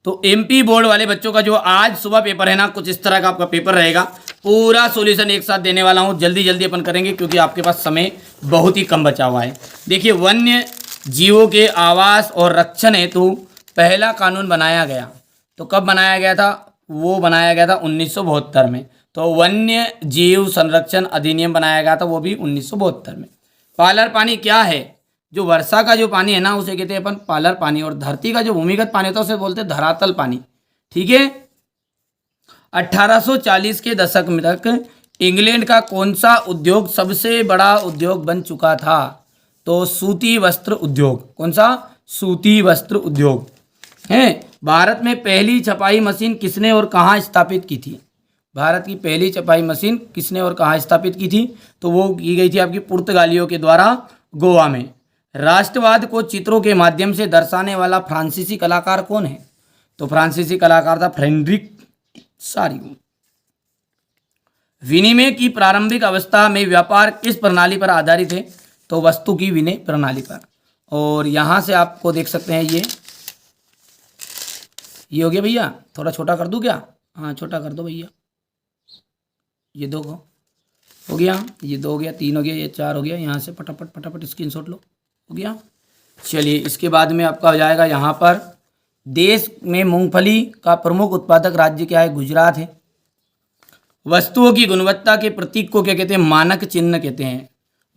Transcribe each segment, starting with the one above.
तो MP board वाले बच्चों का जो आज सुबह पेपर है ना, कुछ इस तरह का आपका पेपर रहेगा। पूरा सॉल्यूशन एक साथ देने वाला हूँ, जल्दी जल्दी अपन करेंगे क्योंकि आपके पास समय बहुत ही कम बचा हुआ है। देखिए, वन्य जीवों के आवास और रक्षण हेतु पहला कानून बनाया गया, तो कब बनाया गया था? वो बनाया गया था 1972 में। तो वन्य जीव संरक्षण अधिनियम बनाया गया था, वो भी 1972 में। पालर पानी क्या है? जो वर्षा का जो पानी है ना, उसे कहते हैं अपन पालर पानी। और धरती का जो भूमिगत पानी होता है उसे बोलते हैं धरातल पानी। ठीक है। 1840 के दशक में तक इंग्लैंड का कौन सा उद्योग सबसे बड़ा उद्योग बन चुका था? तो सूती वस्त्र उद्योग। कौन सा? सूती वस्त्र उद्योग है। भारत में पहली छपाई मशीन किसने और कहाँ स्थापित की थी? भारत की पहली छपाई मशीन किसने और कहाँ स्थापित की थी? तो वो की गई थी आपकी पुर्तगालियों के द्वारा गोवा में। राष्ट्रवाद को चित्रों के माध्यम से दर्शाने वाला फ्रांसीसी कलाकार कौन है? तो फ्रांसीसी कलाकार था फ्रेडरिक सारियो। विनिमय की प्रारंभिक अवस्था में व्यापार किस प्रणाली पर आधारित है? तो वस्तु की विनिमय प्रणाली पर। और यहाँ से आपको देख सकते हैं, ये हो गया भैया। थोड़ा छोटा कर दूं क्या? हाँ, छोटा कर दो भैया। ये 2 हो गया, ये 2 हो गया, 3 हो गया, ये 4 हो गया। यहाँ से फटाफट फटाफट स्क्रीनशॉट लो। हो गया। चलिए, इसके बाद में आपका हो जाएगा यहाँ पर, देश में मूंगफली का प्रमुख उत्पादक राज्य क्या है? गुजरात है। वस्तुओं की गुणवत्ता के प्रतीक को क्या कहते हैं? मानक चिन्ह कहते हैं।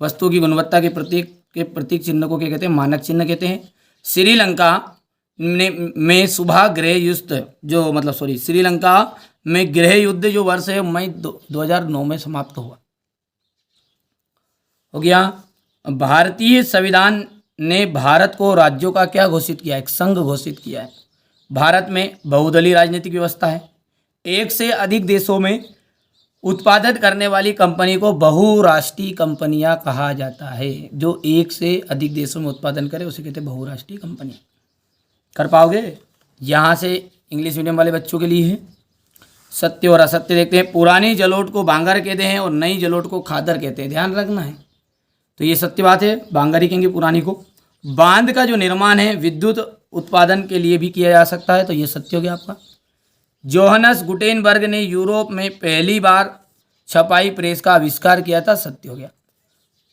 वस्तुओं की गुणवत्ता के प्रतीक चिन्ह को क्या कहते हैं? मानक चिन्ह कहते हैं। श्रीलंका में सुबह गृह युद्ध जो श्रीलंका में गृह युद्ध जो वर्ष है मई 2009 में समाप्त हुआ। हो गया। भारतीय संविधान ने भारत को राज्यों का क्या घोषित किया है? एक संघ घोषित किया है। भारत में बहुदलीय राजनीतिक व्यवस्था है। एक से अधिक देशों में उत्पादन करने वाली कंपनी को बहुराष्ट्रीय कंपनियां कहा जाता है। जो एक से अधिक देशों में उत्पादन करे उसे कहते हैं बहुराष्ट्रीय कंपनी। कर पाओगे? यहाँ से इंग्लिश मीडियम वाले बच्चों के लिए है। सत्य और असत्य देखते हैं। पुरानी जलोढ़ को बांगर कहते हैं और नई जलोढ़ को खादर कहते हैं, ध्यान रखना है। तो ये सत्य बात है, बांगर ही कहेंगे पुरानी को। बांध का जो निर्माण है विद्युत उत्पादन के लिए भी किया जा सकता है, तो ये सत्य हो गया आपका। जोहानस गुटेनबर्ग ने यूरोप में पहली बार छपाई प्रेस का आविष्कार किया था, सत्य हो गया।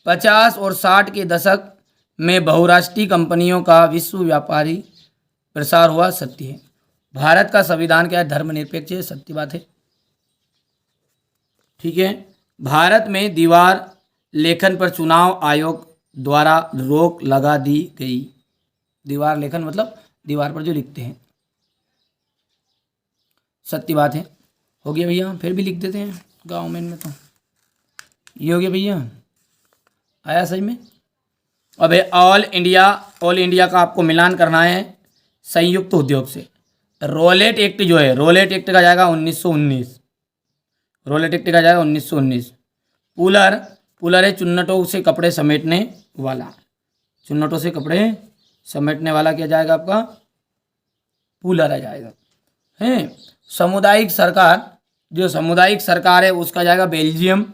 50 और 60 के दशक में बहुराष्ट्रीय कंपनियों का विश्व व्यापारी प्रसार हुआ, सत्य है। भारत का संविधान क्या है? धर्मनिरपेक्ष है, सत्य बात है। ठीक है। भारत में दीवार लेखन पर चुनाव आयोग द्वारा रोक लगा दी गई। दीवार लेखन मतलब दीवार पर जो लिखते हैं, सत्य बात है। हो गया भैया। फिर भी लिख देते हैं गाँव में तो ये हो गया भैया। आया सही में? अब ऑल इंडिया का आपको मिलान करना है संयुक्त उद्योग से। रोलेट एक्ट जो है, रोलेट एक्ट का जाएगा 1919। रोलेट एक्ट का जाएगा 1919। पुलर है चुन्नटों से कपड़े समेटने वाला। चुन्नटों से कपड़े समेटने वाला क्या जाएगा आपका? पुलर आ जाएगा है। सामुदायिक सरकार, जो सामुदायिक सरकार है उसका जाएगा बेल्जियम।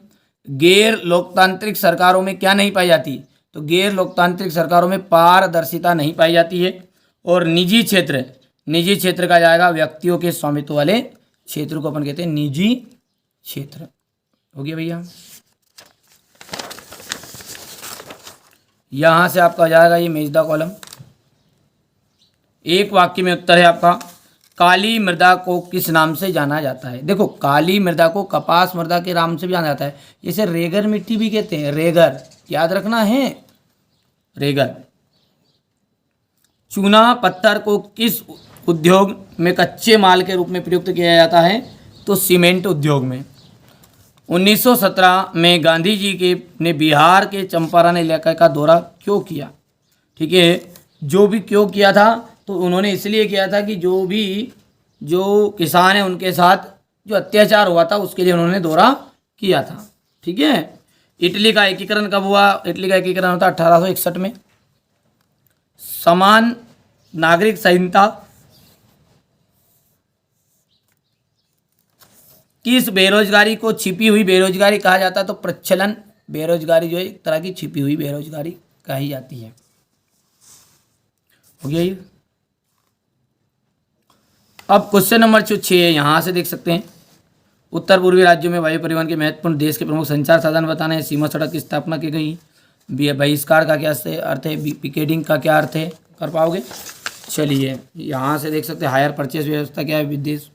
गैर लोकतांत्रिक सरकारों में क्या नहीं पाई जाती? तो गैर लोकतांत्रिक सरकारों में पारदर्शिता नहीं पाई जाती है। और निजी क्षेत्र का जाएगा व्यक्तियों के स्वामित्व वाले क्षेत्र को अपन कहते हैं निजी क्षेत्र। हो गया भैया। यहां से आपका जाएगा ये मेजदा कॉलम। एक वाक्य में उत्तर है आपका, काली मृदा को किस नाम से जाना जाता है? देखो, काली मृदा को कपास मृदा के नाम से भी जाना जाता है। इसे रेगर मिट्टी भी कहते हैं, रेगर, याद रखना है, रेगर। चूना पत्थर को किस उद्योग में कच्चे माल के रूप में प्रयुक्त किया जाता है? तो सीमेंट उद्योग में। 1917 में गांधी जी ने बिहार के चंपारण इलाके का दौरा क्यों किया? ठीक है, जो भी क्यों किया था, तो उन्होंने इसलिए किया था कि जो किसान हैं उनके साथ जो अत्याचार हुआ था उसके लिए उन्होंने दौरा किया था। ठीक है। इटली का एकीकरण कब हुआ? इटली का एकीकरण होता 1861 में। समान नागरिक संहिता किस बेरोजगारी को छिपी हुई बेरोजगारी कहा जाता है? तो प्रचलन बेरोजगारी जो है एक तरह की छिपी हुई बेरोजगारी कही जाती है। हो गया ये। अब क्वेश्चन नंबर जो 6 है, यहाँ से देख सकते हैं, उत्तर पूर्वी राज्यों में वायु परिवहन के महत्वपूर्ण देश के प्रमुख संचार साधन बताना है। सीमा सड़क की स्थापना की गई। बहिष्कार का क्या अर्थ है? पिकेटिंग का क्या अर्थ है? कर पाओगे? चलिए यहाँ से देख सकते हैं, हायर परचेज व्यवस्था क्या है? विदेश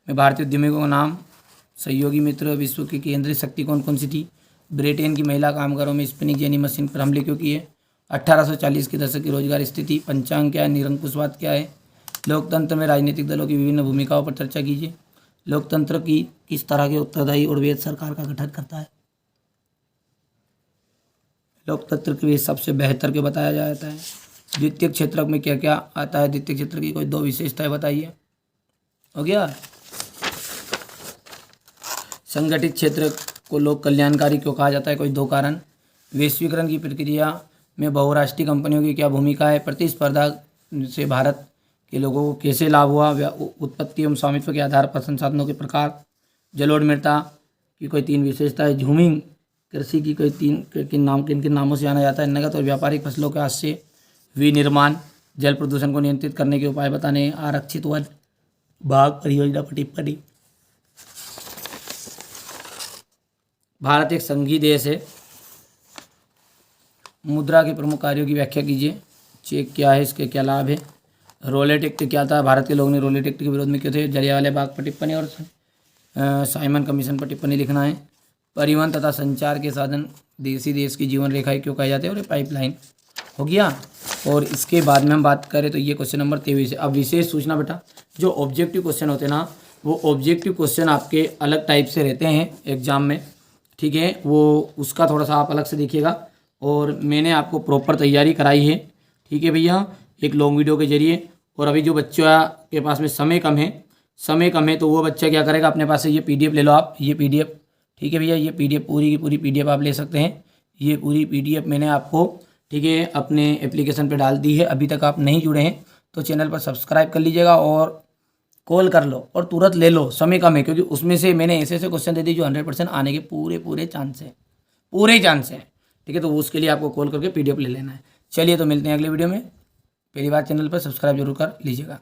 में भारतीय उद्यमियों का नाम। सहयोगी मित्र विश्व की केंद्रीय शक्ति कौन कौन सी थी? ब्रिटेन की महिला कामगारों में स्पिनिंग जेनी मशीन पर हमले क्यों किए? 1840 के दशक की रोजगार स्थिति। पंचांग क्या है? निरंकुशवाद क्या है? लोकतंत्र में राजनीतिक दलों की विभिन्न भूमिकाओं पर चर्चा कीजिए। लोकतंत्र की किस तरह के उत्तरदायी और वैध सरकार का गठन करता है? लोकतंत्र के लिए सबसे बेहतर के बताया जाता है। द्वितीय क्षेत्र में क्या क्या आता है? द्वितीय क्षेत्र की कोई 2 विशेषताएं बताइए। हो गया। संगठित क्षेत्र को लोक कल्याणकारी क्यों कहा जाता है? कोई 2 कारण। वैश्वीकरण की प्रक्रिया में बहुराष्ट्रीय कंपनियों की क्या भूमिका है? प्रतिस्पर्धा से भारत के लोगों को कैसे लाभ हुआ? उत्पत्ति एवं स्वामित्व के आधार पर संसाधनों के प्रकार। जलोढ़ की कोई 3 विशेषताएं। झूमिंग कृषि की कोई 3 किन नामों से जाना जाता है? नगद और व्यापारिक फसलों के हास्य। विनिर्माण। जल प्रदूषण को नियंत्रित करने के उपाय बताने। आरक्षित वन बाघ परियोजना पर टिप्पणी। भारत एक संघीय देश है। मुद्रा के प्रमुख कार्यों की व्याख्या कीजिए। चेक क्या है? इसके क्या लाभ है? रोलेट एक्ट क्या था? भारत के लोगों ने रोलेट एक्ट के विरोध में क्यों थे? जलियांवाला बाग पर टिप्पणी और साइमन कमीशन पर टिप्पणी लिखना है। परिवहन तथा संचार के साधन देश की जीवन रेखाएं क्यों कहे जाते हैं? और पाइपलाइन। हो गया। और इसके बाद में हम बात करें तो ये क्वेश्चन नंबर 23 है। अब विशेष सूचना बेटा, जो ऑब्जेक्टिव क्वेश्चन होते हैं ना, वो ऑब्जेक्टिव क्वेश्चन आपके अलग टाइप से रहते हैं एग्जाम में, ठीक है। वो उसका थोड़ा सा आप अलग से देखिएगा। और मैंने आपको प्रॉपर तैयारी कराई है, ठीक है भैया, एक लॉन्ग वीडियो के जरिए। और अभी जो बच्चा के पास में समय कम है तो वो बच्चा क्या करेगा, अपने पास से ये PDF ले लो आप, ये PDF, ठीक है भैया, ये PDF पूरी की पूरी PDF आप ले सकते हैं। ये पूरी PDF मैंने आपको, ठीक है, अपने एप्लीकेशन पे डाल दी है। अभी तक आप नहीं जुड़े हैं तो चैनल पर सब्सक्राइब कर लीजिएगा और कॉल कर लो और तुरंत ले लो, समय कम है, क्योंकि उसमें से मैंने ऐसे ऐसे क्वेश्चन दे दिए जो 100% आने के पूरे चांस है, ठीक है। तो उसके लिए आपको कॉल करके PDF ले लेना है। चलिए तो मिलते हैं अगले वीडियो में। पहली बार चैनल पर सब्सक्राइब जरूर कर लीजिएगा।